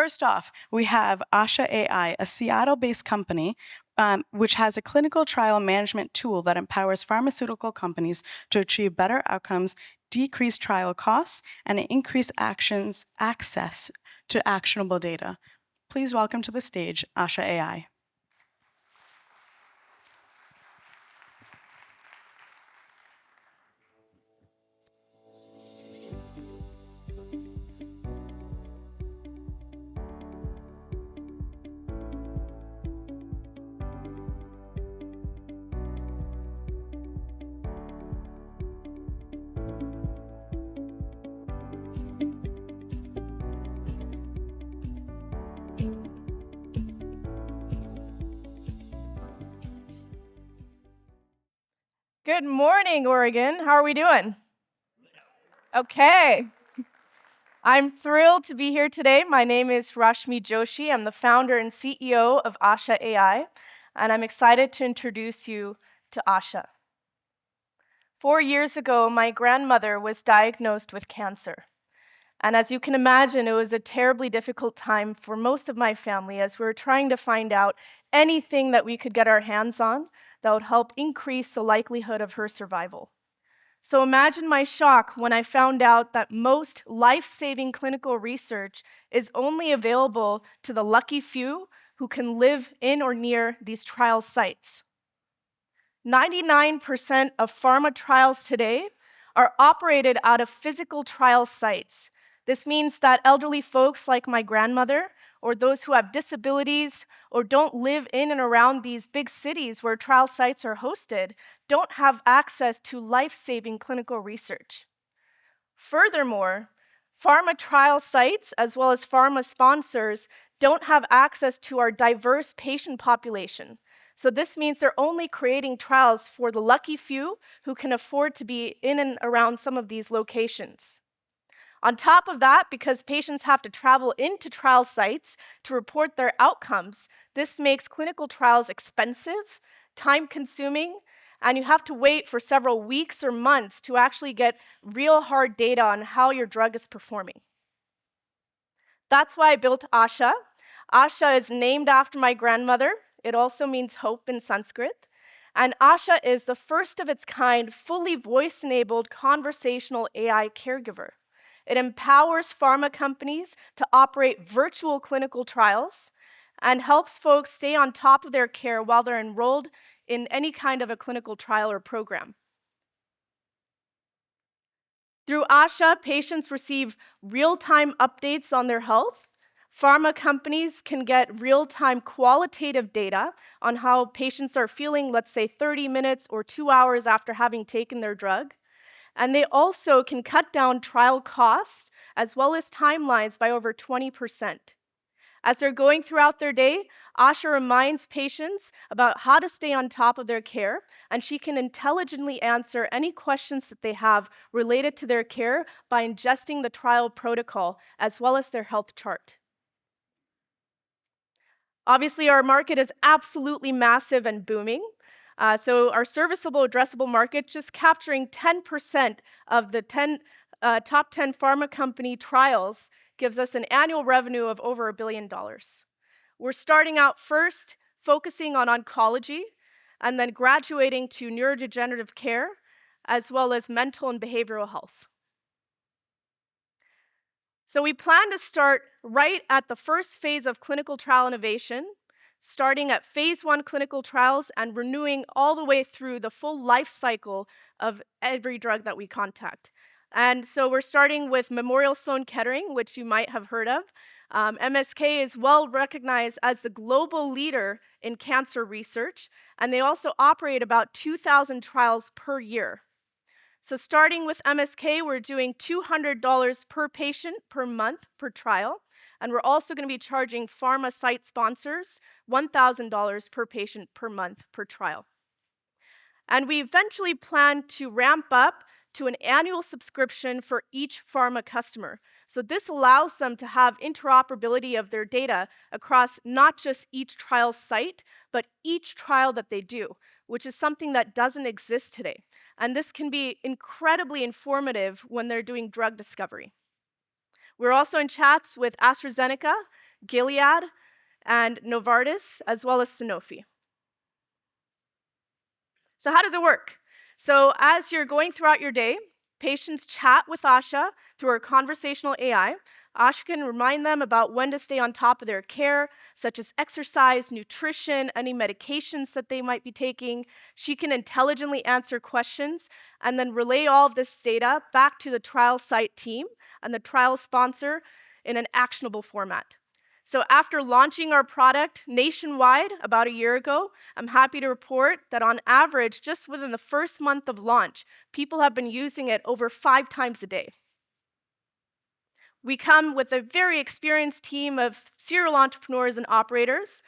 first off, we have Asha AI, a Seattle-based company which has a clinical trial management tool that empowers pharmaceutical companies to achieve better outcomes, decrease trial costs, and increase access to actionable data. Please welcome to the stage Asha AI. Good morning, Oregon. How are we doing? Okay. I'm thrilled to be here today. My name is Rashmi Joshi. I'm the founder and CEO of Asha AI, and I'm excited to introduce you to Asha. 4 years ago, my grandmother was diagnosed with cancer. And as you can imagine, it was a terribly difficult time for most of my family as we were trying to find out anything that we could get our hands on that would help increase the likelihood of her survival. So imagine my shock when I found out that most life-saving clinical research is only available to the lucky few who can live in or near these trial sites. 99% of pharma trials today are operated out of physical trial sites. This means that elderly folks like my grandmother, or those who have disabilities, or don't live in and around these big cities where trial sites are hosted, don't have access to life-saving clinical research. Furthermore, pharma trial sites, as well as pharma sponsors, don't have access to our diverse patient population. So this means they're only creating trials for the lucky few who can afford to be in and around some of these locations. On top of that, because patients have to travel into trial sites to report their outcomes, this makes clinical trials expensive, time-consuming, and you have to wait for several weeks or months to actually get real hard data on how your drug is performing. That's why I built Asha. Asha is named after my grandmother. It also means hope in Sanskrit. And Asha is the first of its kind, fully voice-enabled conversational AI caregiver. It empowers pharma companies to operate virtual clinical trials and helps folks stay on top of their care while they're enrolled in any kind of a clinical trial or program. Through Asha, patients receive real-time updates on their health. Pharma companies can get real-time qualitative data on how patients are feeling, let's say 30 minutes or 2 hours after having taken their drug. And they also can cut down trial costs as well as timelines by over 20%. As they're going throughout their day, Asha reminds patients about how to stay on top of their care, and she can intelligently answer any questions that they have related to their care by ingesting the trial protocol as well as their health chart. Obviously, our market is absolutely massive and booming. So our serviceable addressable market, just capturing 10% of the top 10 pharma company trials, gives us an annual revenue of over $1 billion. We're starting out first, focusing on oncology, and then graduating to neurodegenerative care, as well as mental and behavioral health. So we plan to start right at the first phase of clinical trial innovation, starting at phase 1 clinical trials and renewing all the way through the full life cycle of every drug that we contact. And so we're starting with Memorial Sloan Kettering, which you might have heard of. MSK is well recognized as the global leader in cancer research, and they also operate about 2,000 trials per year. So starting with MSK, we're doing $200 per patient per month per trial. And we're also going to be charging pharma site sponsors $1,000 per patient per month per trial. And we eventually plan to ramp up to an annual subscription for each pharma customer. So this allows them to have interoperability of their data across not just each trial site, but each trial that they do, which is something that doesn't exist today. And this can be incredibly informative when they're doing drug discovery. We're also in chats with AstraZeneca, Gilead, and Novartis, as well as Sanofi. So how does it work? So as you're going throughout your day, patients chat with Asha through our conversational AI. Asha can remind them about when to stay on top of their care, such as exercise, nutrition, any medications that they might be taking. She can intelligently answer questions and then relay all of this data back to the trial site team and the trial sponsor in an actionable format. So after launching our product nationwide about a year ago, I'm happy to report that on average, just within the first month of launch, people have been using it over 5 times a day. We come with a very experienced team of serial entrepreneurs and operators.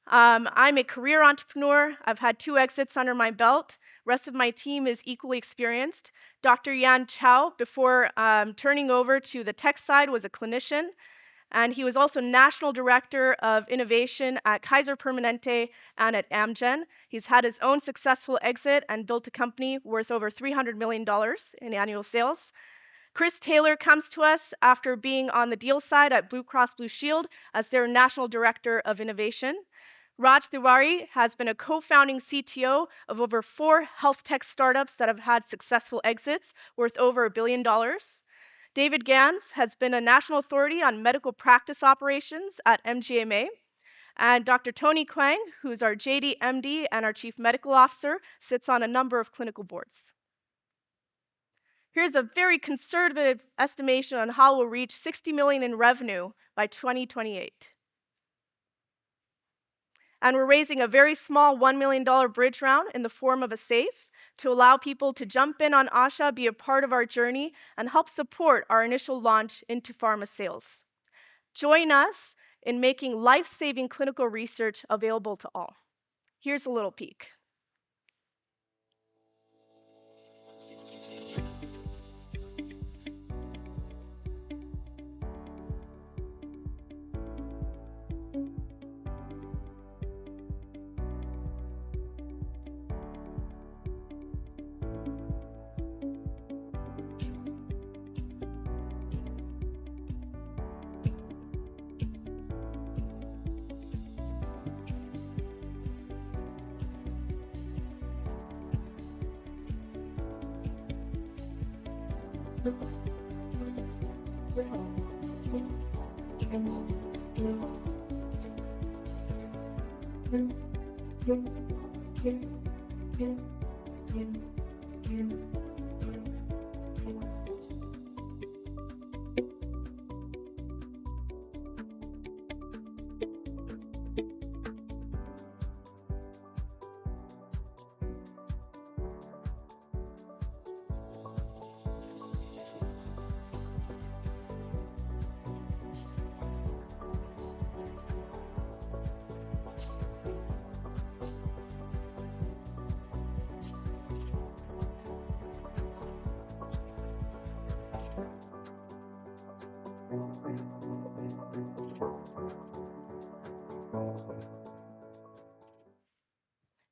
I'm a career entrepreneur. I've had 2 exits under my belt. Rest of my team is equally experienced. Dr. Yan Chow, before turning over to the tech side, was a clinician. And he was also National Director of Innovation at Kaiser Permanente and at Amgen. He's had his own successful exit and built a company worth over $300 million in annual sales. Chris Taylor comes to us after being on the deal side at Blue Cross Blue Shield as their National Director of Innovation. Raj Tiwari has been a co-founding CTO of over 4 health tech startups that have had successful exits worth over $1 billion. David Gans has been a national authority on medical practice operations at MGMA. And Dr. Tony Kwang, who's our JD MD and our Chief Medical Officer, sits on a number of clinical boards. Here's a very conservative estimation on how we'll reach $60 million in revenue by 2028. And we're raising a very small $1 million bridge round in the form of a SAFE to allow people to jump in on Asha, be a part of our journey, and help support our initial launch into pharma sales. Join us in making life-saving clinical research available to all. Here's a little peek.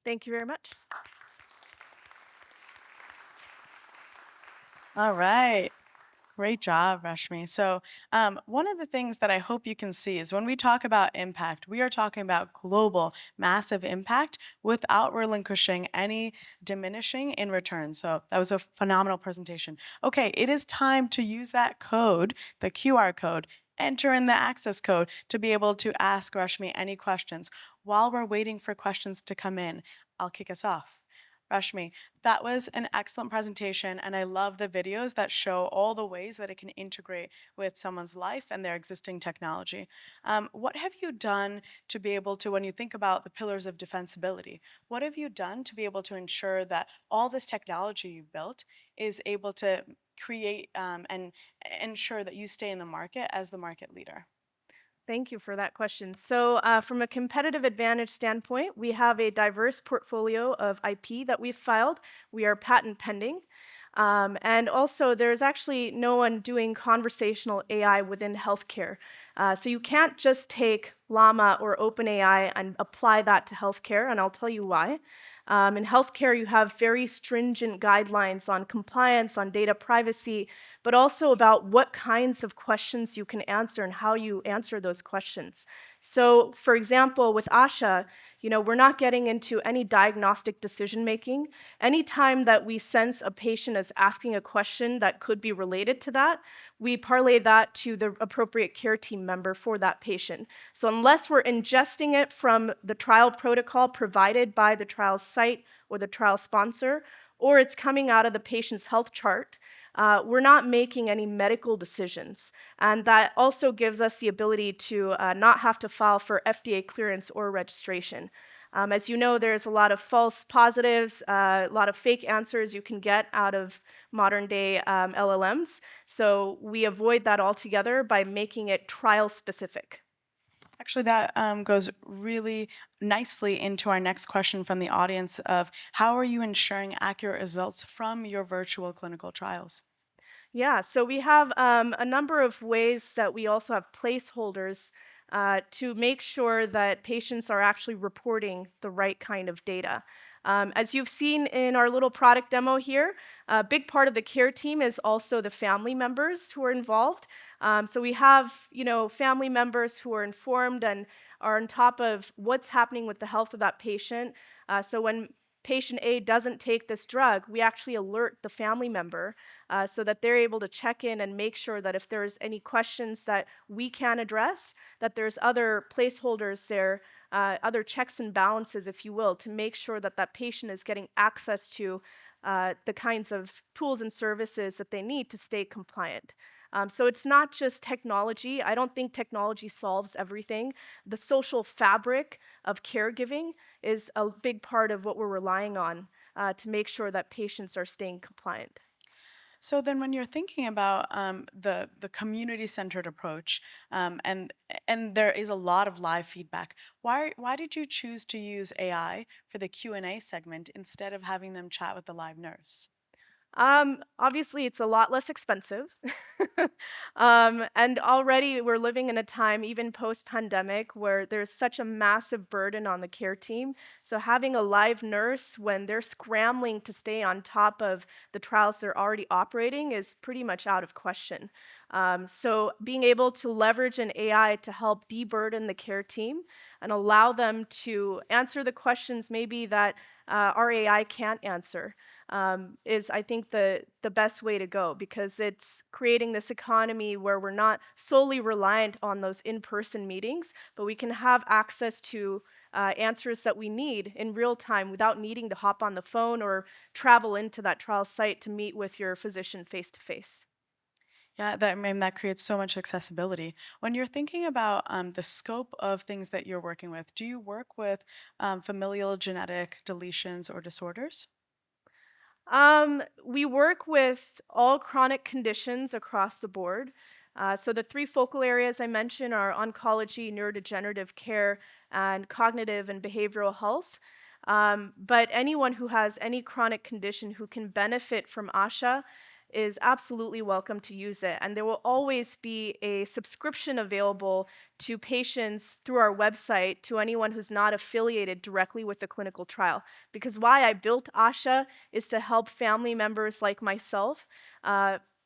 Thank you very much. All right. Great job, Rashmi. So one of the things that I hope you can see is when we talk about impact, we are talking about global, massive impact without relinquishing any diminishing in return. So that was a phenomenal presentation. Okay, it is time to use that code, the QR code, enter in the access code to be able to ask Rashmi any questions. While we're waiting for questions to come in, I'll kick us off. Rashmi, that was an excellent presentation, and I love the videos that show all the ways that it can integrate with someone's life and their existing technology. What have you done to be able to, when you think about the pillars of defensibility, what have you done to be able to ensure that all this technology you've built is able to create and ensure that you stay in the market as the market leader? Thank you for that question. So from a competitive advantage standpoint, we have a diverse portfolio of IP that we've filed. We are patent pending. And also, there's actually no one doing conversational AI within healthcare. So you can't just take Llama or OpenAI and apply that to healthcare, and I'll tell you why. In healthcare, you have very stringent guidelines on compliance, on data privacy, but also about what kinds of questions you can answer and how you answer those questions. So, for example, with Asha, we're not getting into any diagnostic decision making. Anytime that we sense a patient is asking a question that could be related to that, we parlay that to the appropriate care team member for that patient. So unless we're ingesting it from the trial protocol provided by the trial site or the trial sponsor, or it's coming out of the patient's health chart, we're not making any medical decisions. And that also gives us the ability to not have to file for FDA clearance or registration. As you know, there's a lot of false positives, a lot of fake answers you can get out of modern day LLMs. So we avoid that altogether by making it trial specific. Actually, that goes really nicely into our next question from the audience of how are you ensuring accurate results from your virtual clinical trials? Yeah, so we have a number of ways that we also have placeholders to make sure that patients are actually reporting the right kind of data. As you've seen in our little product demo here, a big part of the care team is also the family members who are involved. So we have, family members who are informed and are on top of what's happening with the health of that patient. So when patient A doesn't take this drug, we actually alert the family member so that they're able to check in and make sure that if there's any questions that we can address, that there's other placeholders there, other checks and balances, if you will, to make sure that that patient is getting access to the kinds of tools and services that they need to stay compliant. So it's not just technology. I don't think technology solves everything. The social fabric of caregiving is a big part of what we're relying on to make sure that patients are staying compliant. So then, when you're thinking about the community-centered approach, and there is a lot of live feedback, why did you choose to use AI for the Q&A segment instead of having them chat with the live nurse? Obviously, it's a lot less expensive. And already we're living in a time, even post pandemic, where there's such a massive burden on the care team. So, having a live nurse when they're scrambling to stay on top of the trials they're already operating is pretty much out of question. So, being able to leverage an AI to help deburden the care team and allow them to answer the questions maybe that our AI can't answer is, I think, the best way to go because it's creating this economy where we're not solely reliant on those in-person meetings, but we can have access to answers that we need in real time without needing to hop on the phone or travel into that trial site to meet with your physician face to face. Yeah, that creates so much accessibility. When you're thinking about the scope of things that you're working with, do you work with familial genetic deletions or disorders? We work with all chronic conditions across the board. So the three focal areas I mentioned are oncology, neurodegenerative care, and cognitive and behavioral health. But anyone who has any chronic condition who can benefit from Asha is absolutely welcome to use it. And there will always be a subscription available to patients through our website to anyone who's not affiliated directly with the clinical trial. Because why I built Asha is to help family members like myself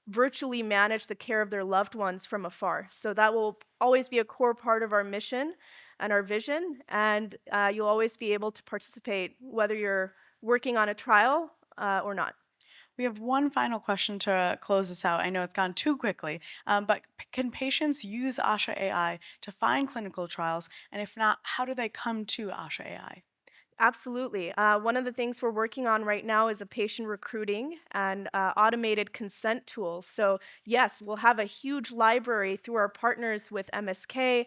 virtually manage the care of their loved ones from afar. So that will always be a core part of our mission and our vision, and you'll always be able to participate whether you're working on a trial or not. We have one final question to close this out. I know it's gone too quickly, but can patients use Asha AI to find clinical trials? And if not, how do they come to Asha AI? Absolutely. One of the things we're working on right now is a patient recruiting and automated consent tool. So, yes, we'll have a huge library through our partners with MSK,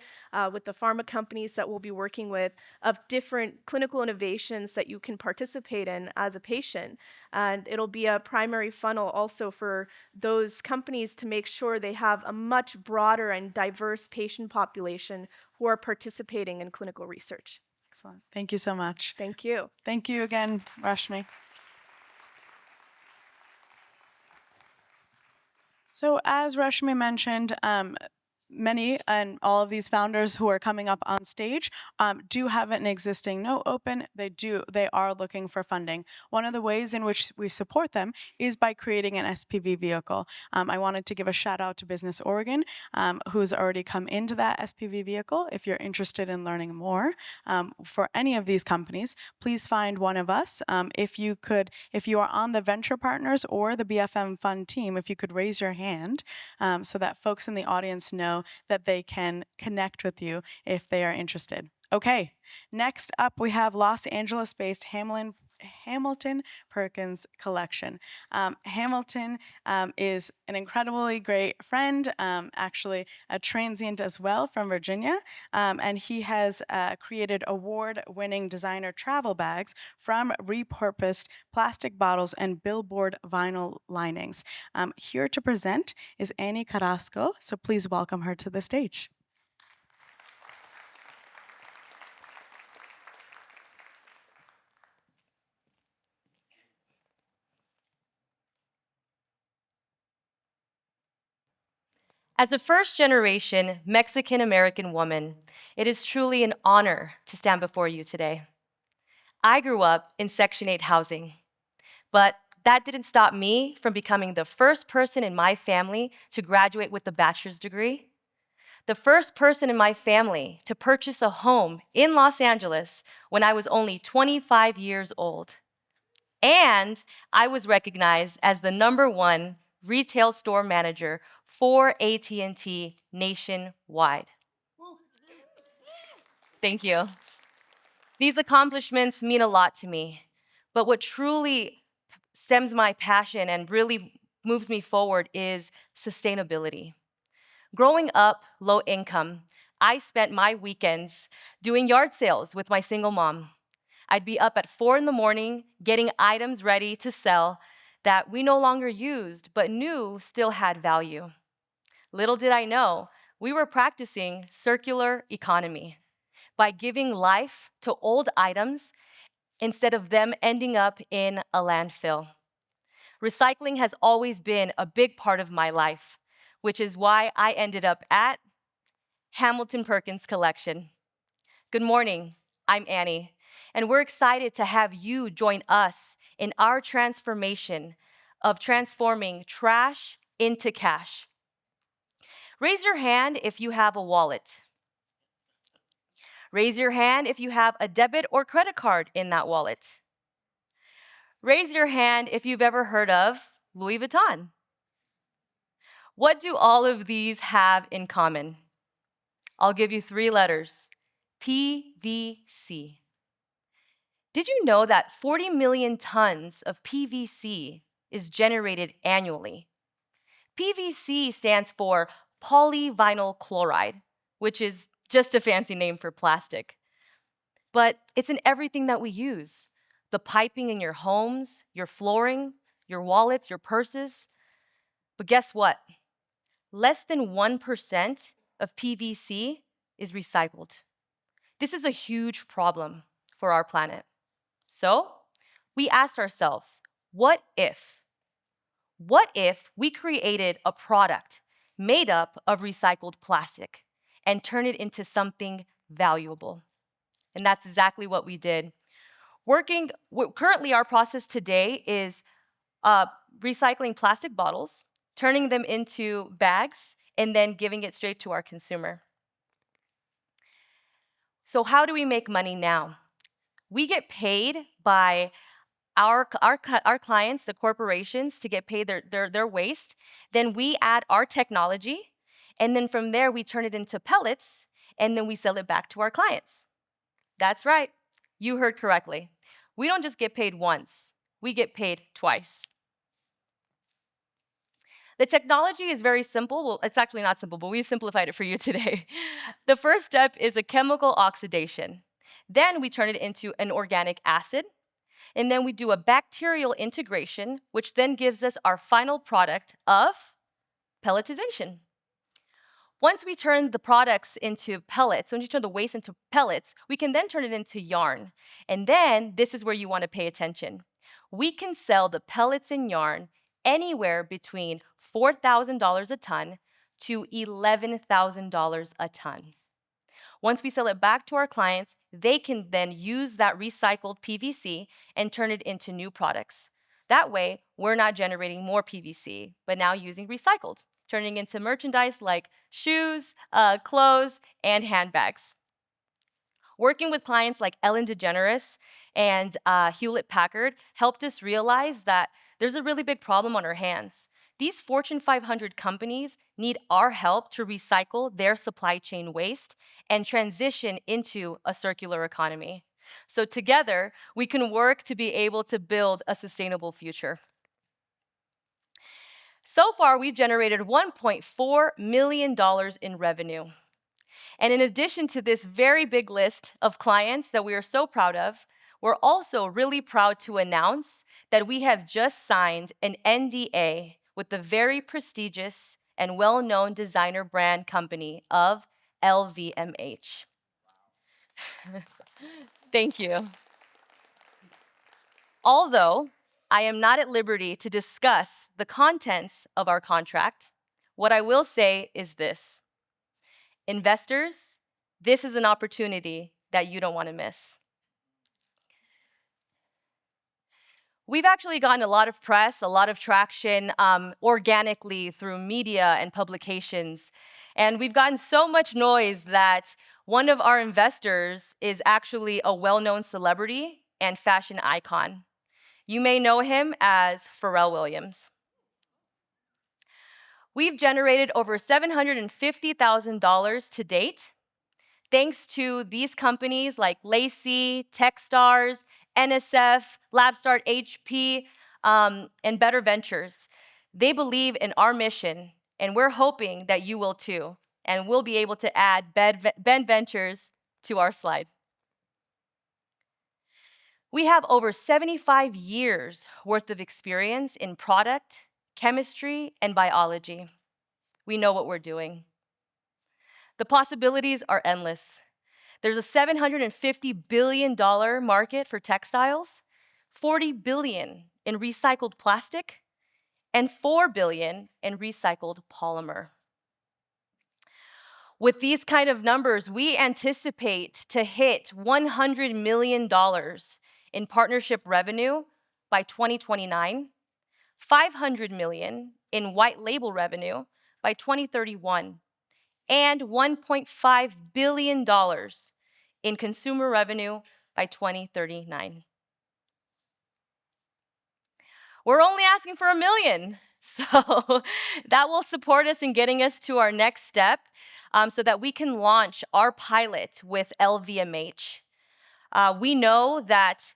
with the pharma companies that we'll be working with, of different clinical innovations that you can participate in as a patient. And it'll be a primary funnel also for those companies to make sure they have a much broader and diverse patient population who are participating in clinical research. Excellent. Thank you so much. Thank you. Thank you again, Rashmi. So, as Rashmi mentioned, many and all of these founders who are coming up on stage do have an existing note open. They are looking for funding. One of the ways in which we support them is by creating an SPV vehicle. I wanted to give a shout out to Business Oregon, who's already come into that SPV vehicle. If you're interested in learning more for any of these companies, please find one of us. If you are on the venture partners or the BFM fund team, if you could raise your hand so that folks in the audience know that they can connect with you if they are interested. Okay, next up we have Los Angeles-based Hamilton Perkins collection. Hamilton is an incredibly great friend, actually a transient as well from Virginia, and he has created award-winning designer travel bags from repurposed plastic bottles and billboard vinyl linings. Here to present is Annie Carrasco, so please welcome her to the stage. As a first-generation Mexican-American woman, it is truly an honor to stand before you today. I grew up in Section 8 housing, but that didn't stop me from becoming the first person in my family to graduate with a bachelor's degree, the first person in my family to purchase a home in Los Angeles when I was only 25 years old. And I was recognized as the #1 retail store manager for AT&T nationwide. Thank you. These accomplishments mean a lot to me, but what truly stems my passion and really moves me forward is sustainability. Growing up low income, I spent my weekends doing yard sales with my single mom. I'd be up at 4 in the morning getting items ready to sell that we no longer used but knew still had value. Little did I know, we were practicing circular economy by giving life to old items instead of them ending up in a landfill. Recycling has always been a big part of my life, which is why I ended up at Hamilton Perkins Collection. Good morning, I'm Annie, and we're excited to have you join us in our transformation of transforming trash into cash. Raise your hand if you have a wallet. Raise your hand if you have a debit or credit card in that wallet. Raise your hand if you've ever heard of Louis Vuitton. What do all of these have in common? I'll give you 3 letters: PVC. Did you know that 40 million tons of PVC is generated annually? PVC stands for polyvinyl chloride, which is just a fancy name for plastic. But it's in everything that we use. The piping in your homes, your flooring, your wallets, your purses. But guess what? Less than 1% of PVC is recycled. This is a huge problem for our planet. So we asked ourselves, what if? What if we created a product made up of recycled plastic and turned it into something valuable? And that's exactly what we did. Currently, our process today is recycling plastic bottles, turning them into bags, and then giving it straight to our consumer. So how do we make money now? We get paid by our clients, the corporations, to get paid their waste. Then we add our technology, and then from there we turn it into pellets, and then we sell it back to our clients. That's right, you heard correctly. We don't just get paid once, we get paid twice. The technology is very simple. Well, it's actually not simple, but we've simplified it for you today. The first step is a chemical oxidation. Then we turn it into an organic acid, and then we do a bacterial integration, which then gives us our final product of pelletization. Once we turn the products into pellets, once you turn the waste into pellets, we can then turn it into yarn. And then this is where you want to pay attention. We can sell the pellets and yarn anywhere between $4,000 a ton to $11,000 a ton. Once we sell it back to our clients, they can then use that recycled PVC and turn it into new products. That way, we're not generating more PVC, but now using recycled, turning into merchandise like shoes, clothes, and handbags. Working with clients like Ellen DeGeneres and Hewlett-Packard helped us realize that there's a really big problem on our hands. These Fortune 500 companies need our help to recycle their supply chain waste and transition into a circular economy. So together, we can work to be able to build a sustainable future. So far, we've generated $1.4 million in revenue. And in addition to this very big list of clients that we are so proud of, we're also really proud to announce that we have just signed an NDA with the very prestigious and well-known designer brand company of LVMH. Thank you. Although I am not at liberty to discuss the contents of our contract, what I will say is this. Investors, this is an opportunity that you don't want to miss. We've actually gotten a lot of press, a lot of traction organically through media and publications. And we've gotten so much noise that one of our investors is actually a well-known celebrity and fashion icon. You may know him as Pharrell Williams. We've generated over $750,000 to date, thanks to these companies like Lacey, Techstars, NSF, LabStart HP, and Better Ventures. They believe in our mission, and we're hoping that you will too. And we'll be able to add Ben Ventures to our slide. We have over 75 years worth of experience in product, chemistry, and biology. We know what we're doing. The possibilities are endless. There's a $750 billion market for textiles, $40 billion in recycled plastic, and $4 billion in recycled polymer. With these kind of numbers, we anticipate to hit $100 million in partnership revenue by 2029, $500 million in white label revenue by 2031, and $1.5 billion in consumer revenue by 2039. We're only asking for $1 million, so that will support us in getting us to our next step so that we can launch our pilot with LVMH. We know that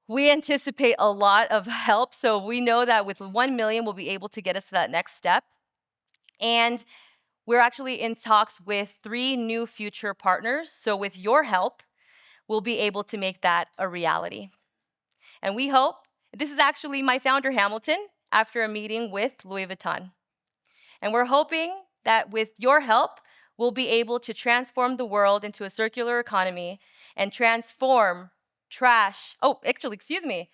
we anticipate a lot of help, so we know that with 1 million, we'll be able to get us to that next step. And we're actually in talks with 3 new future partners, so with your help, we'll be able to make that a reality. And we hope, this is actually my founder, Hamilton, after a meeting with Louis Vuitton. And we're hoping that with your help, we'll be able to transform the world into a circular economy and transform trash. Oh, actually, excuse me.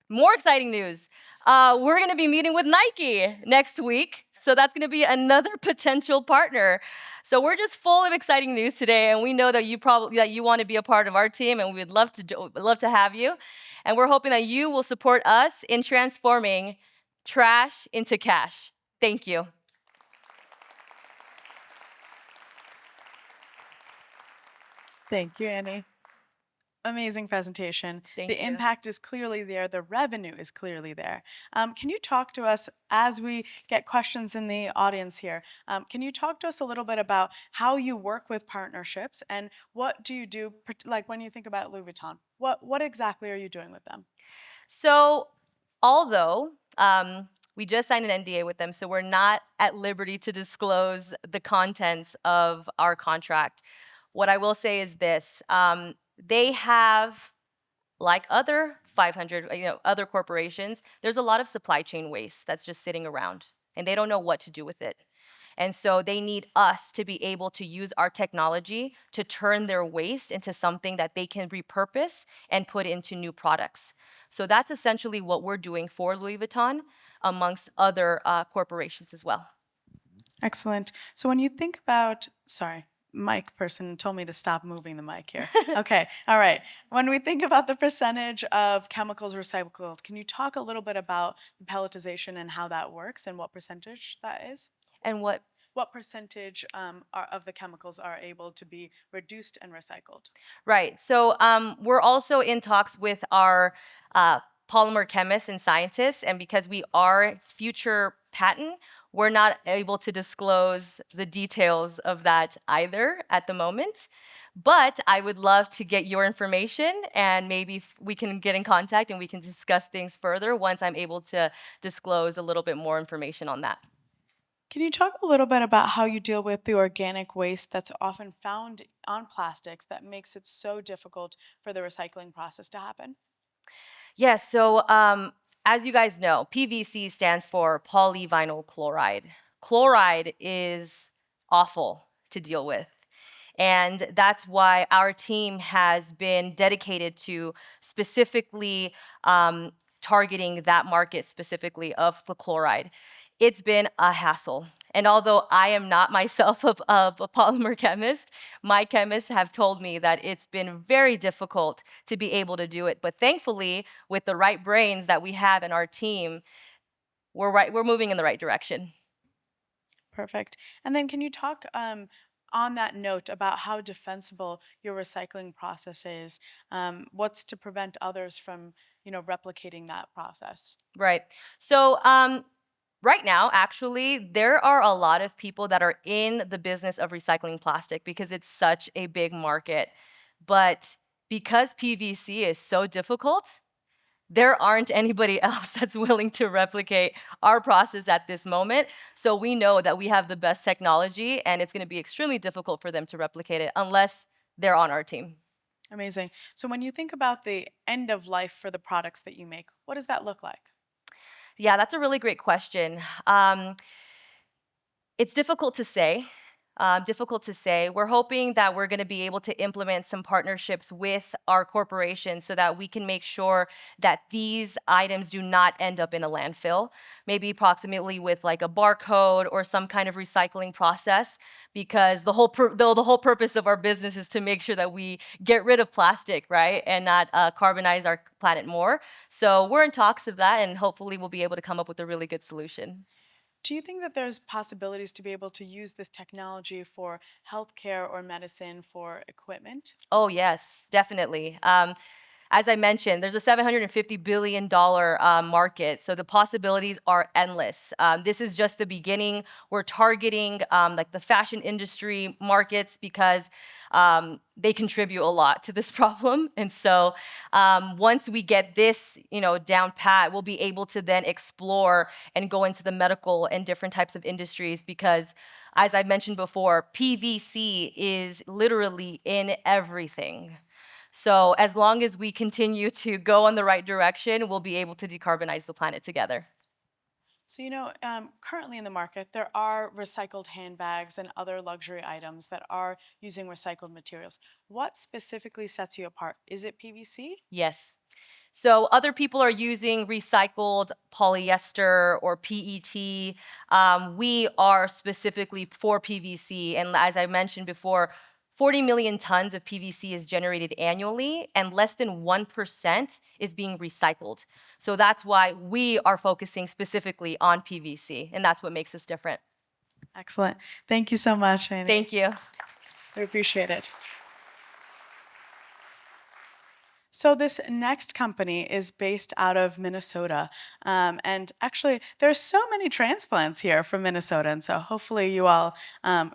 More exciting news. We're going to be meeting with Nike next week. So that's going to be another potential partner. So we're just full of exciting news today, and we know that you want to be a part of our team, and we would love to have you. And we're hoping that you will support us in transforming trash into cash. Thank you. Thank you, Annie. Amazing presentation. Thank The you. impact is clearly there. The revenue is clearly there. Can you talk to us, as we get questions in the audience here, can you talk to us a little bit about how you work with partnerships and what do you do, like when you think about Louis Vuitton, what exactly are you doing with them? So although we just signed an NDA with them, so we're not at liberty to disclose the contents of our contract. What I will say is this. They have, like other 500, other corporations, there's a lot of supply chain waste that's just sitting around, and they don't know what to do with it. And so they need us to be able to use our technology to turn their waste into something that they can repurpose and put into new products. So that's essentially what we're doing for Louis Vuitton, amongst other corporations as well. Excellent. So when you think about, sorry, mic person told me to stop moving the mic here. Okay, all right. When we think about the percentage of chemicals recycled, can you talk a little bit about pelletization and how that works and what percentage that is? And what What percentage of the chemicals are able to be reduced and recycled? Right. So we're also in talks with our polymer chemists and scientists, and because we are future patent, we're not able to disclose the details of that either at the moment. But I would love to get your information, and maybe we can get in contact and we can discuss things further once I'm able to disclose a little bit more information on that. Can you talk a little bit about how you deal with the organic waste that's often found on plastics that makes it so difficult for the recycling process to happen? Yes, so as you guys know, PVC stands for polyvinyl chloride. Chloride is awful to deal with. And that's why our team has been dedicated to specifically targeting that market specifically of the chloride. It's been a hassle. And although I am not myself a polymer chemist, my chemists have told me that it's been very difficult to be able to do it. But thankfully, with the right brains that we have in our team, we're moving in the right direction. Perfect. And then can you talk on that note about how defensible your recycling process is? What's to prevent others from, replicating that process? Right. So right now, actually, there are a lot of people that are in the business of recycling plastic because it's such a big market. But because PVC is so difficult, there aren't anybody else that's willing to replicate our process at this moment. So we know that we have the best technology, and it's going to be extremely difficult for them to replicate it unless they're on our team. Amazing. So when you think about the end of life for the products that you make, what does that look like? Yeah, that's a really great question. It's difficult to say. Difficult to say. We're hoping that we're going to be able to implement some partnerships with our corporations so that we can make sure that these items do not end up in a landfill. Maybe approximately with like a barcode or some kind of recycling process, because the whole purpose of our business is to make sure that we get rid of plastic, right, and not carbonize our planet more. So we're in talks of that, and hopefully we'll be able to come up with a really good solution. Do you think that there's possibilities to be able to use this technology for healthcare or medicine for equipment? Oh, yes, definitely. As I mentioned, there's a $750 billion market, so the possibilities are endless. This is just the beginning. We're targeting like the fashion industry markets because they contribute a lot to this problem. And so once we get this, down pat, we'll be able to then explore and go into the medical and different types of industries because, as I mentioned before, PVC is literally in everything. So as long as we continue to go in the right direction, we'll be able to decarbonize the planet together. So, currently in the market, there are recycled handbags and other luxury items that are using recycled materials. What specifically sets you apart? Is it PVC? Yes. So other people are using recycled polyester or PET. We are specifically for PVC. And as I mentioned before, 40 million tons of PVC is generated annually, and less than 1% is being recycled. So that's why we are focusing specifically on PVC, and that's what makes us different. Excellent. Thank you so much, Annie. Thank you. I appreciate it. So this next company is based out of Minnesota. And actually, there's so many transplants here from Minnesota. And so hopefully you all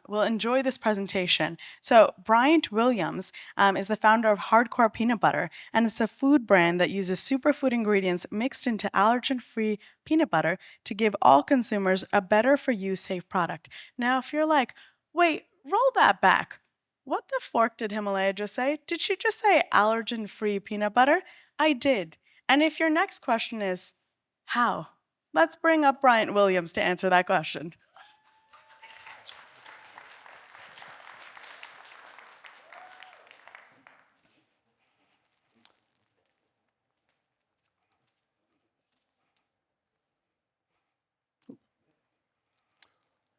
will enjoy this presentation. So Bryant Williams is the founder of Hardcore Peanut Butter. And it's a food brand that uses superfood ingredients mixed into allergen-free peanut butter to give all consumers a better-for-you safe product. Now, if you're like, wait, roll that back. What the fork did Himalaya just say? Did she just say allergen-free peanut butter? I did. And if your next question is, how? Let's bring up Bryant Williams to answer that question.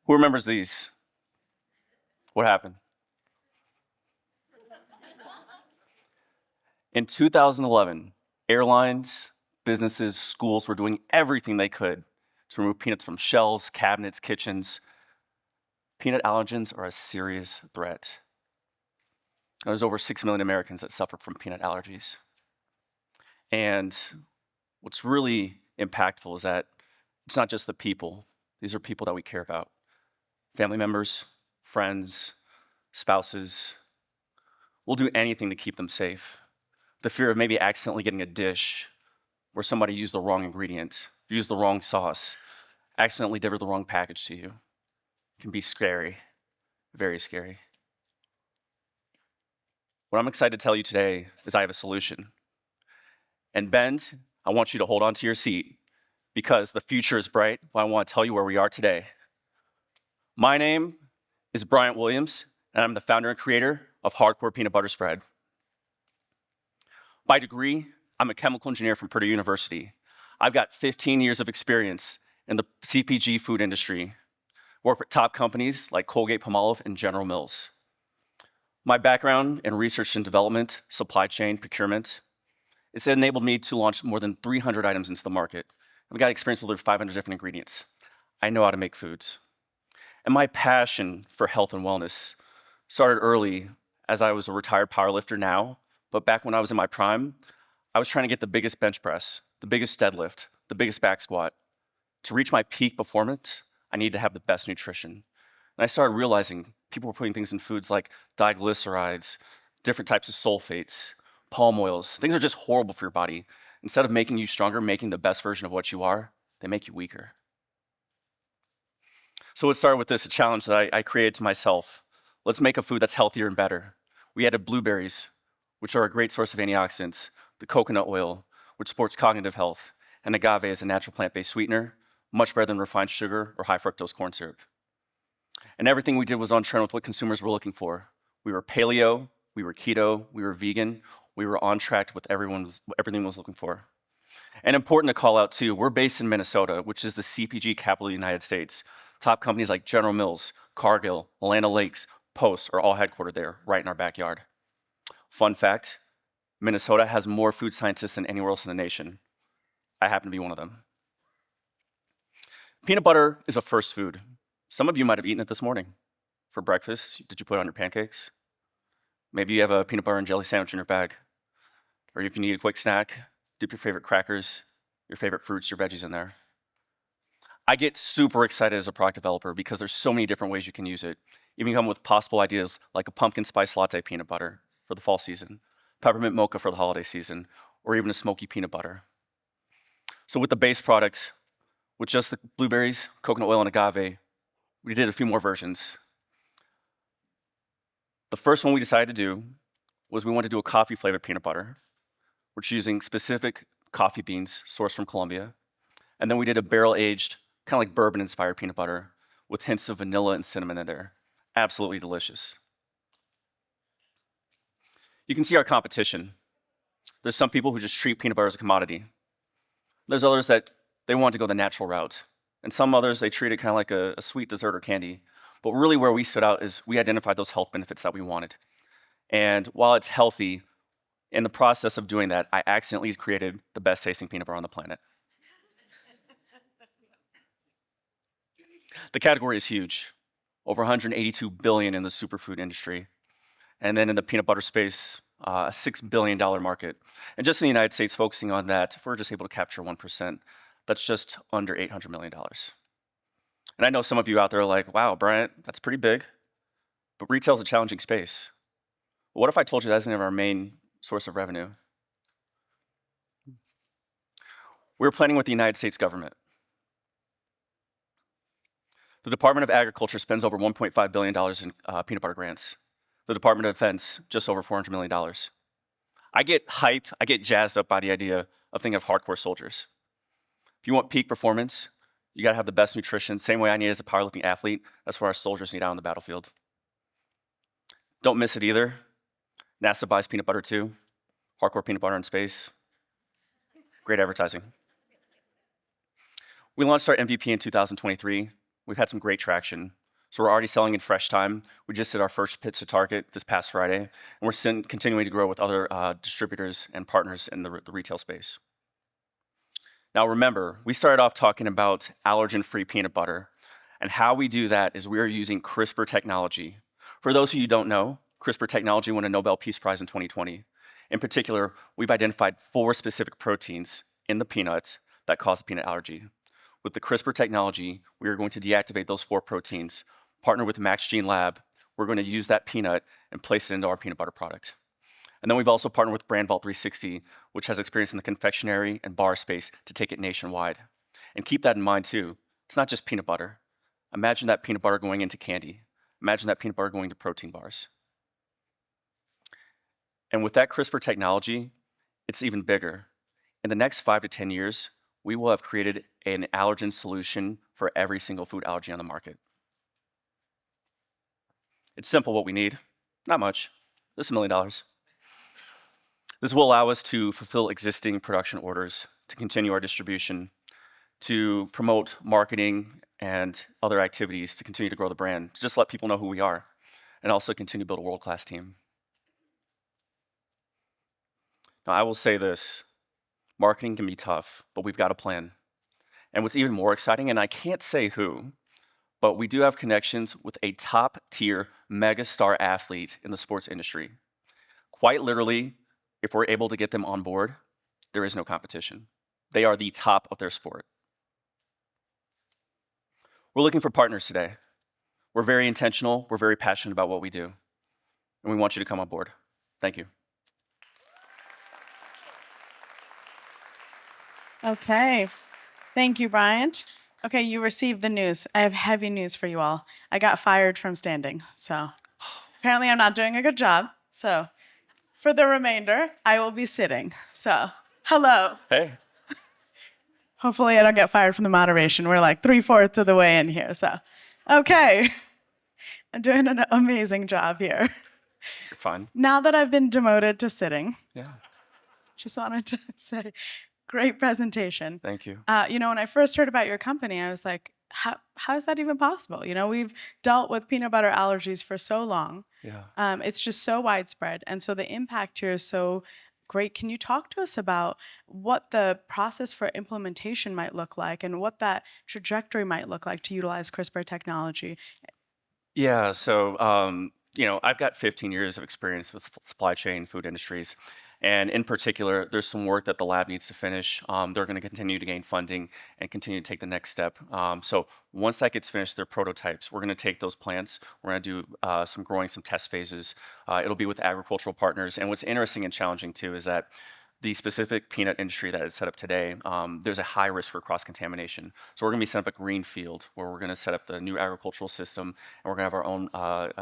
Who remembers these? What happened? In 2011, airlines, businesses, schools were doing everything they could to remove peanuts from shelves, cabinets, kitchens. Peanut allergens are a serious threat. There's over 6 million Americans that suffer from peanut allergies. And what's really impactful is that it's not just the people. These are people that we care about. Family members, friends, spouses. We'll do anything to keep them safe. The fear of maybe accidentally getting a dish where somebody used the wrong ingredient, used the wrong sauce, accidentally delivered the wrong package to you can be scary, very scary. What I'm excited to tell you today is I have a solution. And Ben, I want you to hold on to your seat because the future is bright, but I want to tell you where we are today. My name is Bryant Williams, and I'm the founder and creator of Hardcore Peanut Butter Spread. By degree, I'm a chemical engineer from Purdue University. I've got 15 years of experience in the CPG food industry, work with top companies like Colgate-Palmolive and General Mills. My background in research and development, supply chain, procurement, it's enabled me to launch more than 300 items into the market. I've got experience with over 500 different ingredients. I know how to make foods. And my passion for health and wellness started early as I was a retired powerlifter now, but back when I was in my prime, I was trying to get the biggest bench press, the biggest deadlift, the biggest back squat. To reach my peak performance, I needed to have the best nutrition. And I started realizing people were putting things in foods like diglycerides, different types of sulfates, palm oils. Things are just horrible for your body. Instead of making you stronger, making the best version of what you are, they make you weaker. So it started with this, a challenge that I created to myself. Let's make a food that's healthier and better. We added blueberries, which are a great source of antioxidants, the coconut oil, which supports cognitive health, and agave is a natural plant-based sweetener, much better than refined sugar or high fructose corn syrup. And everything we did was on trend with what consumers were looking for. We were paleo, we were keto, we were vegan, we were on track with everything was looking for. And important to call out too, we're based in Minnesota, which is the CPG capital of the United States. Top companies like General Mills, Cargill, Atlanta Lakes, Post are all headquartered there, right in our backyard. Fun fact, Minnesota has more food scientists than anywhere else in the nation. I happen to be one of them. Peanut butter is a first food. Some of you might have eaten it this morning for breakfast. Did you put it on your pancakes? Maybe you have a peanut butter and jelly sandwich in your bag. Or if you need a quick snack, dip your favorite crackers, your favorite fruits, your veggies in there. I get super excited as a product developer because there's so many different ways you can use it. You can come with possible ideas like a pumpkin spice latte peanut butter for the fall season, peppermint mocha for the holiday season, or even a smoky peanut butter. So with the base product, with just the blueberries, coconut oil, and agave, we did a few more versions. The first one we decided to do was we wanted to do a coffee-flavored peanut butter, which is using specific coffee beans sourced from Colombia. And then we did a barrel-aged, kind of like bourbon-inspired peanut butter with hints of vanilla and cinnamon in there. Absolutely delicious. You can see our competition. There's some people who just treat peanut butter as a commodity. There's others that they want to go the natural route. And some others, they treat it kind of like a sweet dessert or candy. But really where we stood out is we identified those health benefits that we wanted. And while it's healthy, in the process of doing that, I accidentally created the best tasting peanut butter on the planet. The category is huge, over 182 billion in the superfood industry. And then in the peanut butter space, a $6 billion market. And just in the United States, focusing on that, if we're just able to capture 1%, that's just under $800 million. And I know some of you out there are like, wow, Bryant, that's pretty big, but retail's a challenging space. But what if I told you that's not our main source of revenue? We're planning with the United States government. The Department of Agriculture spends over $1.5 billion in peanut butter grants. The Department of Defense, just over $400 million. I get hyped, I get jazzed up by the idea of thinking of hardcore soldiers. If you want peak performance, you gotta have the best nutrition, same way I need as a powerlifting athlete, that's what our soldiers need out on the battlefield. Don't miss it either. NASA buys peanut butter too. Hardcore peanut butter in space. Great advertising. We launched our MVP in 2023. We've had some great traction. So we're already selling in fresh time. We just did our first pitch to Target this past Friday, and we're continuing to grow with other distributors and partners in the retail space. Now remember, we started off talking about allergen-free peanut butter, and how we do that is we are using CRISPR technology. For those of you who don't know, CRISPR technology won a Nobel Peace Prize in 2020. In particular, we've identified 4 specific proteins in the peanut that cause peanut allergy. With the CRISPR technology, we are going to deactivate those 4 proteins, partner with Max Gene Lab. We're going to use that peanut and place it into our peanut butter product. And then we've also partnered with Brand Vault 360, which has experience in the confectionery and bar space to take it nationwide. And keep that in mind too. It's not just peanut butter. Imagine that peanut butter going into candy. Imagine that peanut butter going to protein bars. And with that CRISPR technology, it's even bigger. In the next 5 to 10 years, we will have created an allergen solution for every single food allergy on the market. It's simple what we need. Not much. This is $1 million. This will allow us to fulfill existing production orders, to continue our distribution, to promote marketing and other activities, to continue to grow the brand, to just let people know who we are, and also continue to build a world-class team. Now, I will say this, marketing can be tough, but we've got a plan. And what's even more exciting, and I can't say who, but we do have connections with a top-tier megastar athlete in the sports industry. Quite literally, if we're able to get them on board, there is no competition. They are the top of their sport. We're looking for partners today. We're very intentional, we're very passionate about what we do, and we want you to come on board. Thank you. Okay. Thank you, Bryant. Okay, you received the news. I have heavy news for you all. I got fired from standing, so apparently I'm not doing a good job. So for the remainder, I will be sitting. So, hello. Hey. Hopefully I don't get fired from the moderation. We're like 3/4 of the way in here, so. Okay. I'm doing an amazing job here. You're fine. Now that I've been demoted to sitting, Yeah. just wanted to say, great presentation. Thank you. When I first heard about your company, I was like, how is that even possible? We've dealt with peanut butter allergies for so long. Yeah. It's just so widespread. And so the impact here is so great. Can you talk to us about what the process for implementation might look like and what that trajectory might look like to utilize CRISPR technology? Yeah, so I've got 15 years of experience with supply chain food industries. And in particular, there's some work that the lab needs to finish. They're going to continue to gain funding and continue to take the next step. So once that gets finished, their prototypes, we're going to take those plants. We're going to do some growing, some test phases. It'll be with agricultural partners. And what's interesting and challenging too is that the specific peanut industry that is set up today, there's a high risk for cross-contamination. So we're going to be setting up a green field where we're going to set up the new agricultural system, and we're going to have our own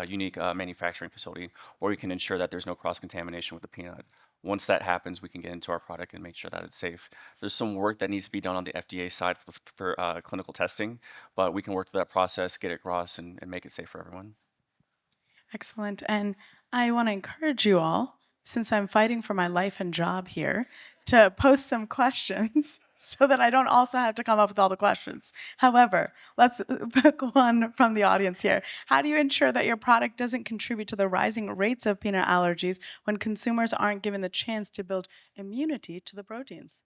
unique manufacturing facility where we can ensure that there's no cross-contamination with the peanut. Once that happens, we can get into our product and make sure that it's safe. There's some work that needs to be done on the FDA side for clinical testing, but we can work through that process, get it across, and make it safe for everyone. Excellent. And I want to encourage you all, since I'm fighting for my life and job here, to post some questions so that I don't also have to come up with all the questions. However, let's pick one from the audience here. How do you ensure that your product doesn't contribute to the rising rates of peanut allergies when consumers aren't given the chance to build immunity to the proteins?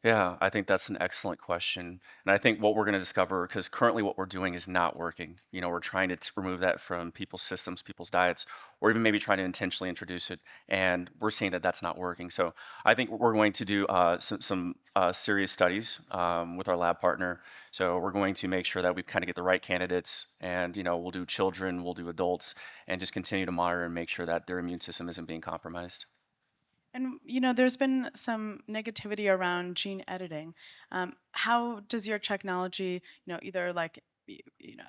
Yeah, I think that's an excellent question. And I think what we're going to discover, because currently what we're doing is not working. We're trying to remove that from people's systems, people's diets, or even maybe trying to intentionally introduce it. And we're seeing that that's not working. So I think we're going to do some serious studies with our lab partner. So we're going to make sure that we kind of get the right candidates. And, we'll do children, we'll do adults, and just continue to monitor and make sure that their immune system isn't being compromised. And, there's been some negativity around gene editing. How does your technology, either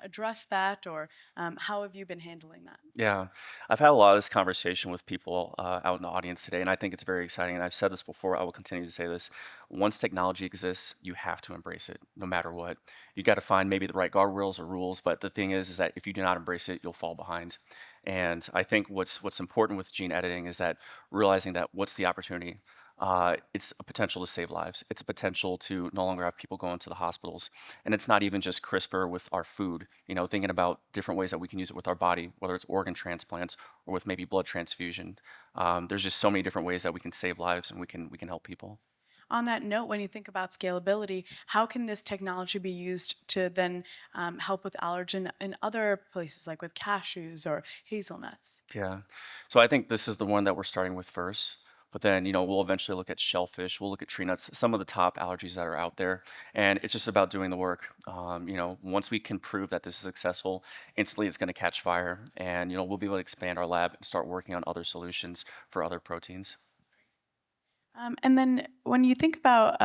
address that, or how have you been handling that? Yeah, I've had a lot of this conversation with people out in the audience today, and I think it's very exciting. And I've said this before, I will continue to say this. Once technology exists, you have to embrace it, no matter what. You got to find maybe the right guardrails or rules, but the thing is that if you do not embrace it, you'll fall behind. And I think what's important with gene editing is that realizing that what's the opportunity? it's a potential to save lives. It's a potential to no longer have people going to the hospitals. And it's not even just CRISPR with our food, thinking about different ways that we can use it with our body, whether it's organ transplants or with maybe blood transfusion. There's just so many different ways that we can save lives and we can help people. On that note, when you think about scalability, how can this technology be used to then help with allergen in other places, like with cashews or hazelnuts? Yeah. So I think this is the one that we're starting with first. But then, we'll eventually look at shellfish, we'll look at tree nuts, some of the top allergies that are out there. And it's just about doing the work. Once we can prove that this is successful, instantly it's going to catch fire. And, we'll be able to expand our lab and start working on other solutions for other proteins. And then when you think about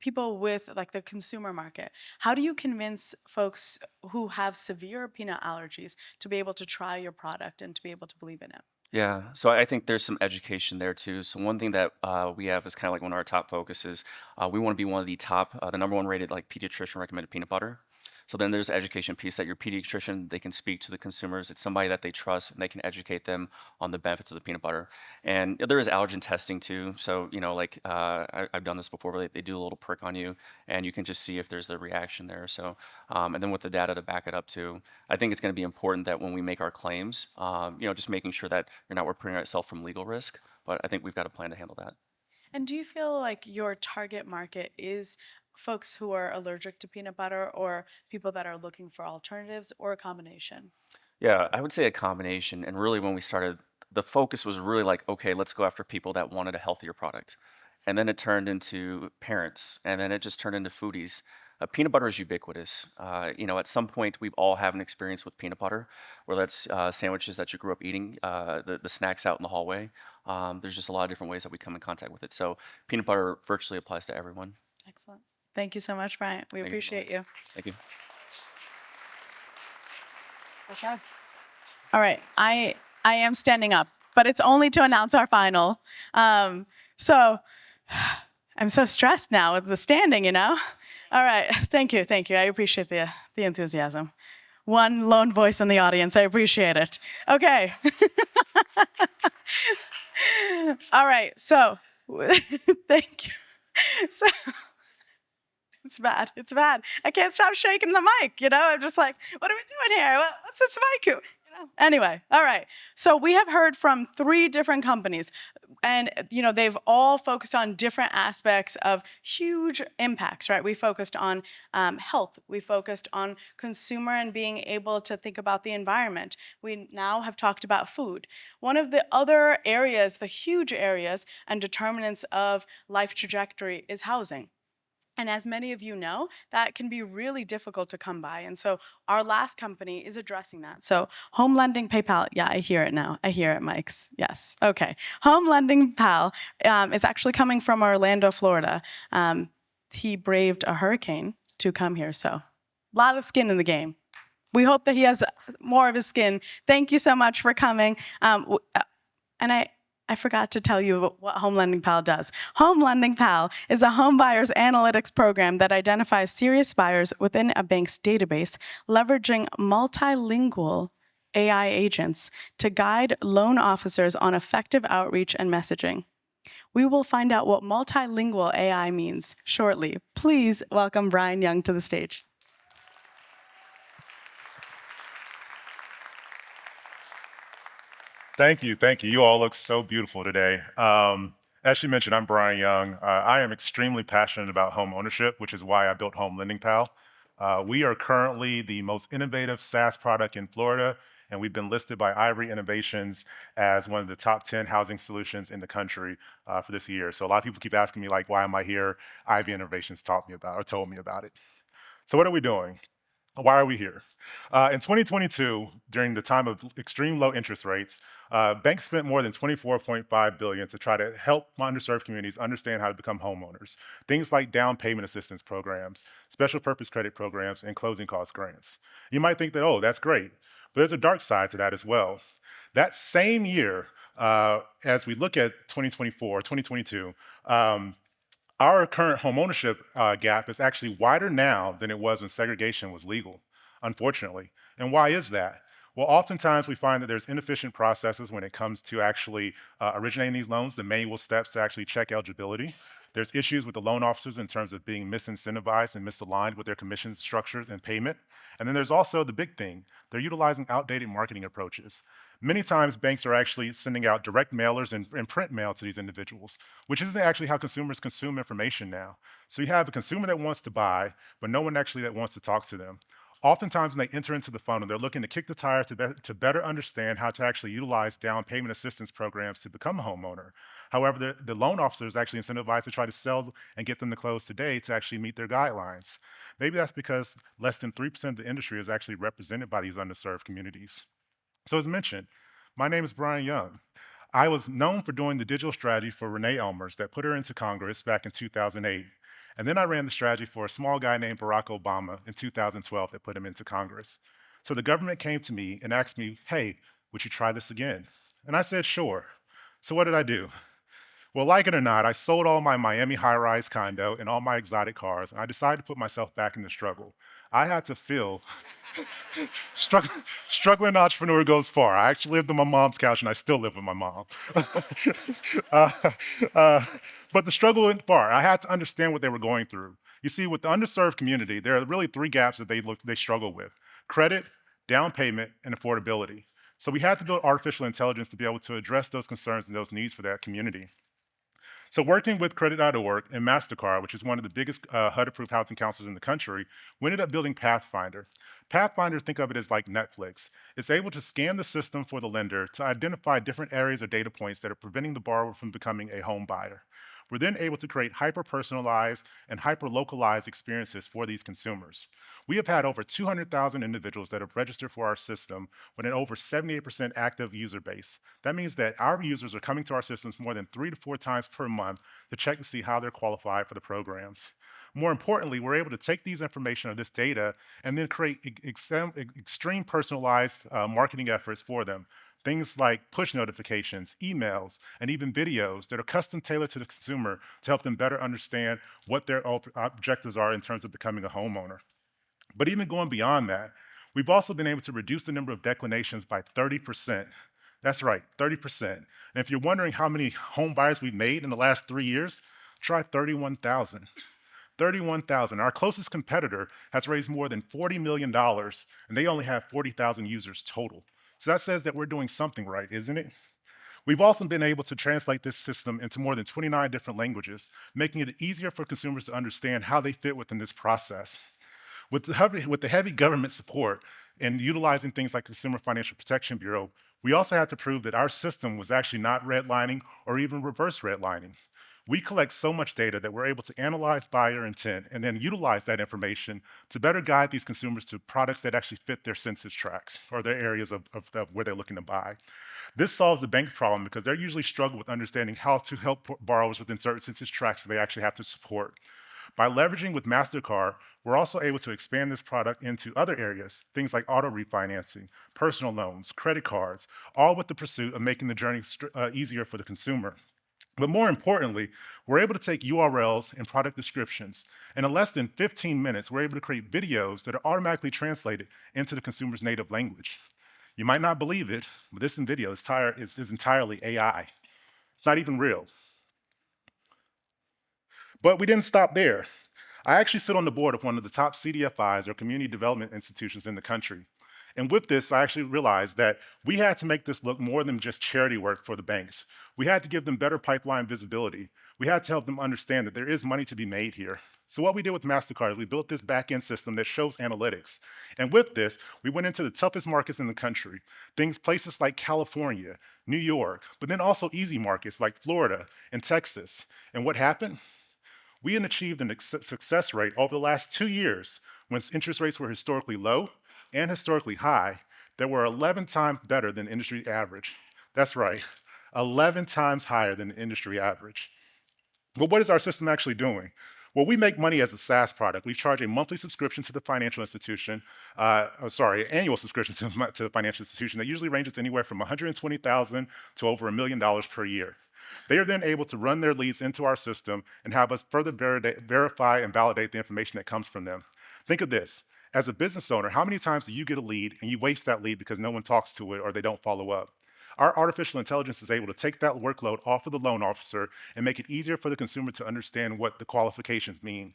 people with like the consumer market, how do you convince folks who have severe peanut allergies to be able to try your product and to be able to believe in it? Yeah, so I think there's some education there too. So one thing that we have is kind of like one of our top focuses. We want to be one of the top, the number one rated like pediatrician recommended peanut butter. So then there's the education piece that your pediatrician, they can speak to the consumers. It's somebody that they trust and they can educate them on the benefits of the peanut butter. And there is allergen testing too. So, I've done this before where they do a little prick on you and you can just see if there's a reaction there. So, and then with the data to back it up too, I think it's going to be important that when we make our claims, just making sure that we're putting ourselves from legal risk. But I think we've got a plan to handle that. And do you feel like your target market is folks who are allergic to peanut butter or people that are looking for alternatives or a combination? Yeah, I would say a combination. And really, when we started, the focus was really like, okay, let's go after people that wanted a healthier product. And then it turned into parents, and then it just turned into foodies. Peanut butter is ubiquitous. At some point, we've all had an experience with peanut butter, whether that's sandwiches that you grew up eating, the snacks out in the hallway. There's just a lot of different ways that we come in contact with it. So peanut butter virtually applies to everyone. Excellent. Thank you so much, Bryant. We Thank you so appreciate you. Thank you. Okay. All right. I am standing up, but it's only to announce our final. So I'm so stressed now with the standing, All right. Thank you. Thank you. I appreciate the enthusiasm. One lone voice in the audience. I appreciate it. Okay. All right. So thank you. So it's bad. It's bad. I can't stop shaking the mic, I'm just like, what are we doing here? What's this mic? Anyway, all right. So we have heard from 3 different companies, and they've all focused on different aspects of huge impacts, right? We focused on health. We focused on consumer and being able to think about the environment. We now have talked about food. One of the other areas, the huge areas and determinants of life trajectory is housing. And as many of you know, that can be really difficult to come by. And so our last company is addressing that. So Home Lending PayPal, yeah, I hear it now. I hear it, Mike's. Yes, okay. Home Lending Pal is actually coming from Orlando, Florida. He braved a hurricane to come here, so a lot of skin in the game. We hope that he has more of his skin. Thank you so much for coming. And I forgot to tell you what Home Lending Pal does. Home Lending Pal is a home buyer's analytics program that identifies serious buyers within a bank's database, leveraging multilingual AI agents to guide loan officers on effective outreach and messaging. We will find out what multilingual AI means shortly. Please welcome Bryan Young to the stage. Thank you. Thank you. You all look so beautiful today. As she mentioned, I'm Bryan Young. I am extremely passionate about home ownership, which is why I built Home Lending Pal. We are currently the most innovative SaaS product in Florida, and we've been listed by Ivory Innovations as one of the top 10 housing solutions in the country for this year. So a lot of people keep asking me, like, why am I here? Ivy Innovations told me about it. So what are we doing? Why are we here? In 2022, during the time of extreme low interest rates, banks spent more than $24.5 billion to try to help underserved communities understand how to become homeowners. Things like down payment assistance programs, special purpose credit programs, and closing cost grants. You might think that, oh, that's great, but there's a dark side to that as well. That same year, as we look at 2022, our current homeownership gap is actually wider now than it was when segregation was legal, unfortunately. And why is that? Well, oftentimes we find that there's inefficient processes when it comes to actually originating these loans, the manual steps to actually check eligibility. There's issues with the loan officers in terms of being misincentivized and misaligned with their commission structure and payment. And then there's also the big thing, they're utilizing outdated marketing approaches. Many times banks are actually sending out direct mailers and print mail to these individuals, which isn't actually how consumers consume information now. So you have a consumer that wants to buy, but no one actually that wants to talk to them. Oftentimes, when they enter into the funnel, they're looking to kick the tire to better understand how to actually utilize down payment assistance programs to become a homeowner. However, the loan officer is actually incentivized to try to sell and get them to close today to actually meet their guidelines. Maybe that's because less than 3% of the industry is actually represented by these underserved communities. So as mentioned, my name is Brian Young. I was known for doing the digital strategy for Renee Elmers that put her into Congress back in 2008. And then I ran the strategy for a small guy named Barack Obama in 2012 that put him into Congress. So the government came to me and asked me, hey, would you try this again? And I said, sure. So what did I do? Well, like it or not, I sold all my Miami high-rise condo and all my exotic cars, and I decided to put myself back in the struggle. I had to feel struggling entrepreneur goes far. I actually lived on my mom's couch, and I still live with my mom. uh, but the struggle went far. I had to understand what they were going through. You see, with the underserved community, there are really three gaps that they struggle with: credit, down payment, and affordability. So we had to build artificial intelligence to be able to address those concerns and those needs for that community. So working with Credit.org and MasterCard, which is one of the biggest HUD-approved housing counselors in the country, we ended up building Pathfinder. Pathfinder, think of it as like Netflix. It's able to scan the system for the lender to identify different areas or data points that are preventing the borrower from becoming a home buyer. We're then able to create hyper-personalized and hyper-localized experiences for these consumers. We have had over 200,000 individuals that have registered for our system with an over 78% active user base. That means that our users are coming to our systems more than 3 to 4 times per month to check to see how they're qualified for the programs. More importantly, we're able to take these information or this data and then create extreme personalized marketing efforts for them. Things like push notifications, emails, and even videos that are custom tailored to the consumer to help them better understand what their objectives are in terms of becoming a homeowner. But even going beyond that, we've also been able to reduce the number of declinations by 30%. That's right, 30%. And if you're wondering how many home buyers we've made in the last 3 years, try 31,000. 31,000. Our closest competitor has raised more than $40 million, and they only have 40,000 users total. So that says that we're doing something right, isn't it? We've also been able to translate this system into more than 29 different languages, making it easier for consumers to understand how they fit within this process. With the heavy government support and utilizing things like Consumer Financial Protection Bureau, we also had to prove that our system was actually not redlining or even reverse redlining. We collect so much data that we're able to analyze buyer intent and then utilize that information to better guide these consumers to products that actually fit their census tracts or their areas of where they're looking to buy. This solves the bank problem because they usually struggle with understanding how to help borrowers within certain census tracts that they actually have to support. By leveraging with MasterCard, we're also able to expand this product into other areas, things like auto refinancing, personal loans, credit cards, all with the pursuit of making the journey easier for the consumer. But more importantly, we're able to take URLs and product descriptions, and in less than 15 minutes, we're able to create videos that are automatically translated into the consumer's native language. You might not believe it, but this video is entirely AI. It's not even real. But we didn't stop there. I actually sit on the board of one of the top CDFIs, or community development institutions in the country. And with this, I actually realized that we had to make this look more than just charity work for the banks. We had to give them better pipeline visibility. We had to help them understand that there is money to be made here. So what we did with MasterCard is we built this back-end system that shows analytics. And with this, we went into the toughest markets in the country, places like California, New York, but then also easy markets like Florida and Texas. And what happened? We had achieved a success rate over the last 2 years when interest rates were historically low and historically high that were 11 times better than industry average. That's right, 11 times higher than the industry average. But what is our system actually doing? Well, we make money as a SaaS product. We charge a monthly subscription to the financial institution, annual subscription to the financial institution that usually ranges anywhere from $120,000 to over $1 million per year. They are then able to run their leads into our system and have us further verify and validate the information that comes from them. Think of this. As a business owner, how many times do you get a lead and you waste that lead because no one talks to it or they don't follow up? Our artificial intelligence is able to take that workload off of the loan officer and make it easier for the consumer to understand what the qualifications mean.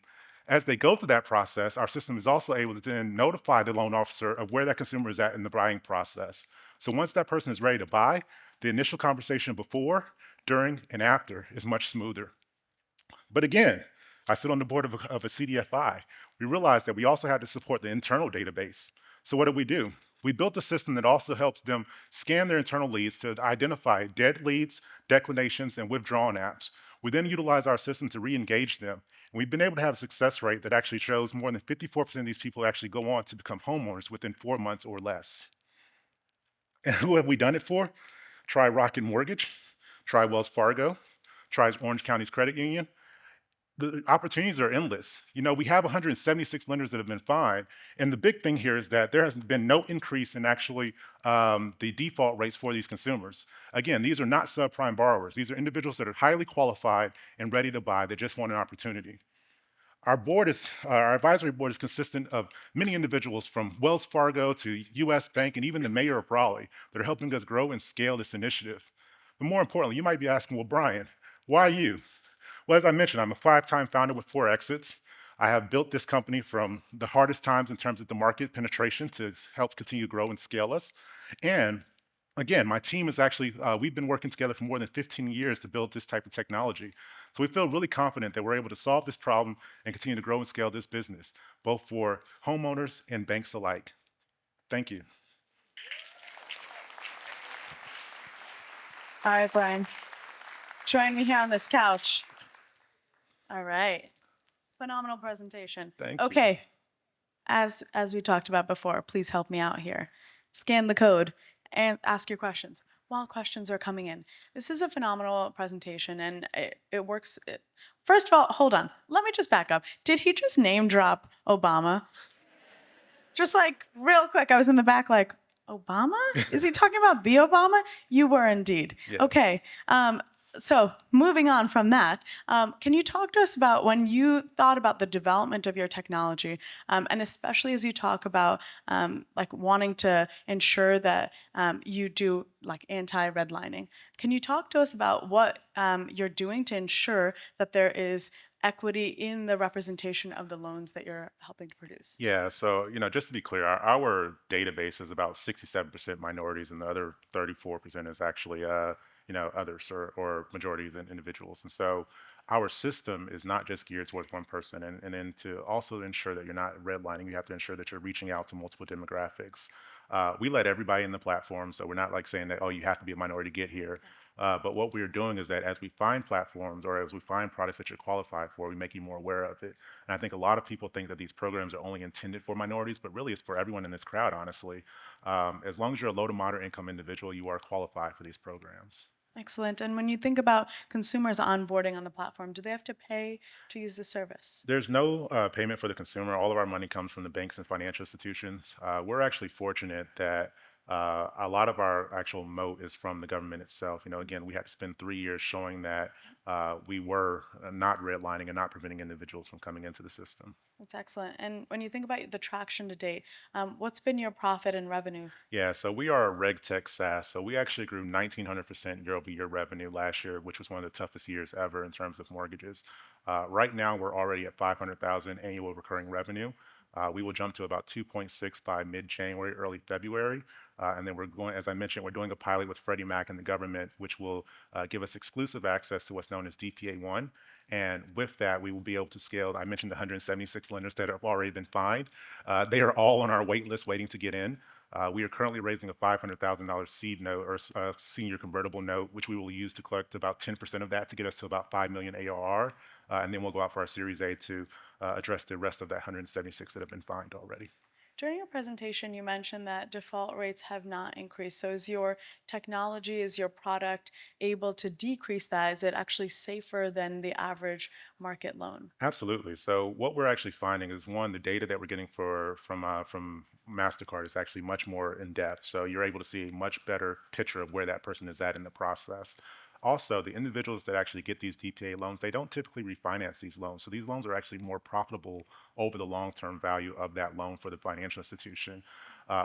As they go through that process, our system is also able to then notify the loan officer of where that consumer is at in the buying process. So once that person is ready to buy, the initial conversation before, during, and after is much smoother. But again, I sit on the board of a CDFI. We realized that we also had to support the internal database. So what did we do? We built a system that also helps them scan their internal leads to identify dead leads, declinations, and withdrawn apps. We then utilize our system to re-engage them. And we've been able to have a success rate that actually shows more than 54% of these people actually go on to become homeowners within 4 months or less. And who have we done it for? Try Rocket Mortgage, try Wells Fargo, try Orange County's credit union. The opportunities are endless. You know, we have 176 lenders that have been fined. And the big thing here is that there has been no increase in actually the default rates for these consumers. Again, these are not subprime borrowers. These are individuals that are highly qualified and ready to buy that just want an opportunity. Our advisory board is consistent of many individuals from Wells Fargo to US Bank and even the mayor of Raleigh that are helping us grow and scale this initiative. But more importantly, you might be asking, well, Bryan, why you? Well, as I mentioned, I'm a 5-time founder with 4 exits. I have built this company from the hardest times in terms of the market penetration to help continue to grow and scale us. And again, my team is actually, we've been working together for more than 15 years to build this type of technology. So we feel really confident that we're able to solve this problem and continue to grow and scale this business, both for homeowners and banks alike. Thank you. All right, Bryan. Join me here on this couch. All right. Phenomenal presentation. Thank you. Okay. As we talked about before, please help me out here. Scan the code and ask your questions while questions are coming in. This is a phenomenal presentation, and it works. First of all, hold on. Let me just back up. Did he just name drop Obama? Just like real quick, I was in the back like, Obama? Is he talking about the Obama? You were indeed. Yes. Okay. So moving on from that, can you talk to us about when you thought about the development of your technology, and especially as you talk about like wanting to ensure that you do like anti-redlining? Can you talk to us about what you're doing to ensure that there is equity in the representation of the loans that you're helping to produce? Yeah, so just to be clear, our database is about 67% minorities, and the other 34% is actually others or majorities and individuals. And so our system is not just geared towards one person, and then to also ensure that you're not redlining, you have to ensure that you're reaching out to multiple demographics. We let everybody in the platform, so we're not like saying that, oh, you have to be a minority to get here. But what we're doing is that as we find platforms or as we find products that you're qualified for, we make you more aware of it. And I think a lot of people think that these programs are only intended for minorities, but really it's for everyone in this crowd, honestly. As long as you're a low to moderate income individual, you are qualified for these programs. Excellent. And when you think about consumers onboarding on the platform, do they have to pay to use the service? There's no payment for the consumer. All of our money comes from the banks and financial institutions. We're actually fortunate that a lot of our actual moat is from the government itself. Again, we had to spend 3 years showing that we were not redlining and not preventing individuals from coming into the system. That's excellent. And when you think about the traction to date, what's been your profit and revenue? Yeah, so we are a RegTech SaaS. So we actually grew 1,900% year-over-year revenue last year, which was one of the toughest years ever in terms of mortgages. Right now, we're already at 500,000 annual recurring revenue. We will jump to about 2.6 by mid-January, early February. And then we're going, as I mentioned, we're doing a pilot with Freddie Mac and the government, which will give us exclusive access to what's known as DPA1. And with that, we will be able to scale. I mentioned the 176 lenders that have already been fined. They are all on our wait list waiting to get in. We are currently raising a $500,000 seed note or senior convertible note, which we will use to collect about 10% of that to get us to about 5 million ARR. And then we'll go out for our Series A to address the rest of that 176 that have been fined already. During your presentation, you mentioned that default rates have not increased. So is your technology, is your product able to decrease that? Is it actually safer than the average market loan? Absolutely. So what we're actually finding is, one, the data that we're getting from MasterCard is actually much more in depth. So you're able to see a much better picture of where that person is at in the process. also the individuals that actually get these DPA loans, they don't typically refinance these loans. So these loans are actually more profitable over the long-term value of that loan for the financial institution.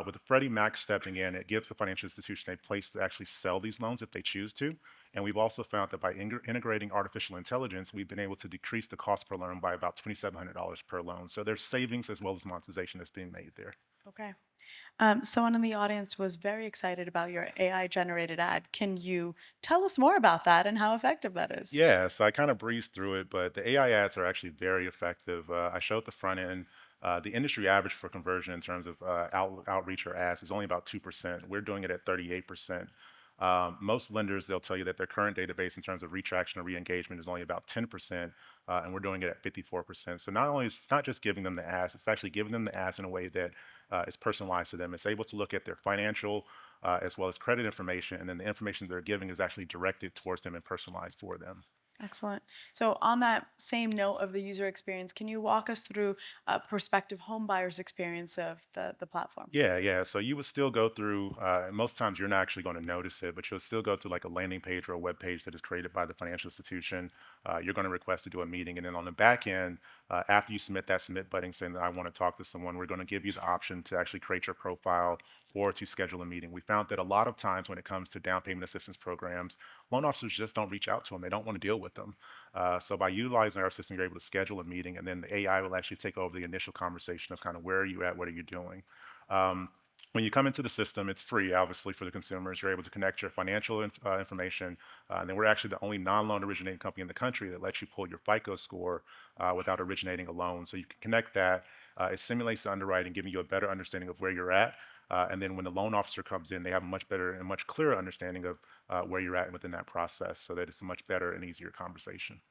With the Freddie Mac stepping in, it gives the financial institution a place to actually sell these loans if they choose to. And we've also found that by integrating artificial intelligence, we've been able to decrease the cost per loan by about $2,700 per loan. So there's savings as well as monetization that's being made there. Okay. Someone in the audience was very excited about your AI-generated ad. Can you tell us more about that and how effective that is? Yeah, so I kind of breezed through it, but the AI ads are actually very effective. I showed the front end. The industry average for conversion in terms of outreach or ads is only about 2%. We're doing it at 38%. Most lenders, they'll tell you that their current database in terms of retraction or re-engagement is only about 10%, and we're doing it at 54%. So not only is it's not just giving them the ads, it's actually giving them the ads in a way that is personalized to them. It's able to look at their financial as well as credit information, and then the information they're giving is actually directed towards them and personalized for them. Excellent. So on that same note of the user experience, can you walk us through a prospective home buyer's experience of the platform? Yeah. So you would still go through, and most times you're not actually going to notice it, but you'll still go to like a landing page or a web page that is created by the financial institution. You're going to request to do a meeting. And then on the back end, after you submit that submit button saying that I want to talk to someone, we're going to give you the option to actually create your profile or to schedule a meeting. We found that a lot of times when it comes to down payment assistance programs, loan officers just don't reach out to them. They don't want to deal with them. So by utilizing our system, you're able to schedule a meeting, and then the AI will actually take over the initial conversation of kind of where are you at, what are you doing. When you come into the system, it's free, obviously, for the consumers. You're able to connect your financial information. And then we're actually the only non-loan originating company in the country that lets you pull your FICO score without originating a loan. So you can connect that. It simulates the underwriting, giving you a better understanding of where you're at. And then when the loan officer comes in, they have a much better and much clearer understanding of where you're at within that process, so that it's a much better and easier conversation.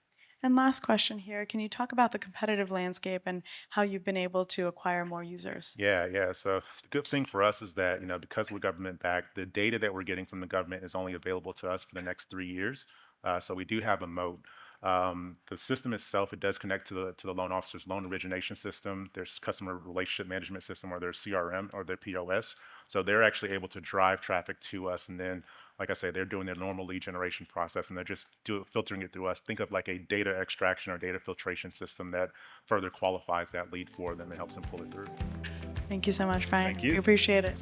And last question here, can you talk about the competitive landscape and how you've been able to acquire more users? Yeah. So the good thing for us is that, because we're government backed, the data that we're getting from the government is only available to us for the next 3 years. So we do have a moat. The system itself, it does connect to the loan officer's loan origination system. There's customer relationship management system, or their CRM, or their POS. So they're actually able to drive traffic to us. And then, like I say, they're doing their normal lead generation process, and they're just filtering it through us. Think of like a data extraction or data filtration system that further qualifies that lead for them and helps them pull it through. Thank you so much, Brian. Thank you. We appreciate it.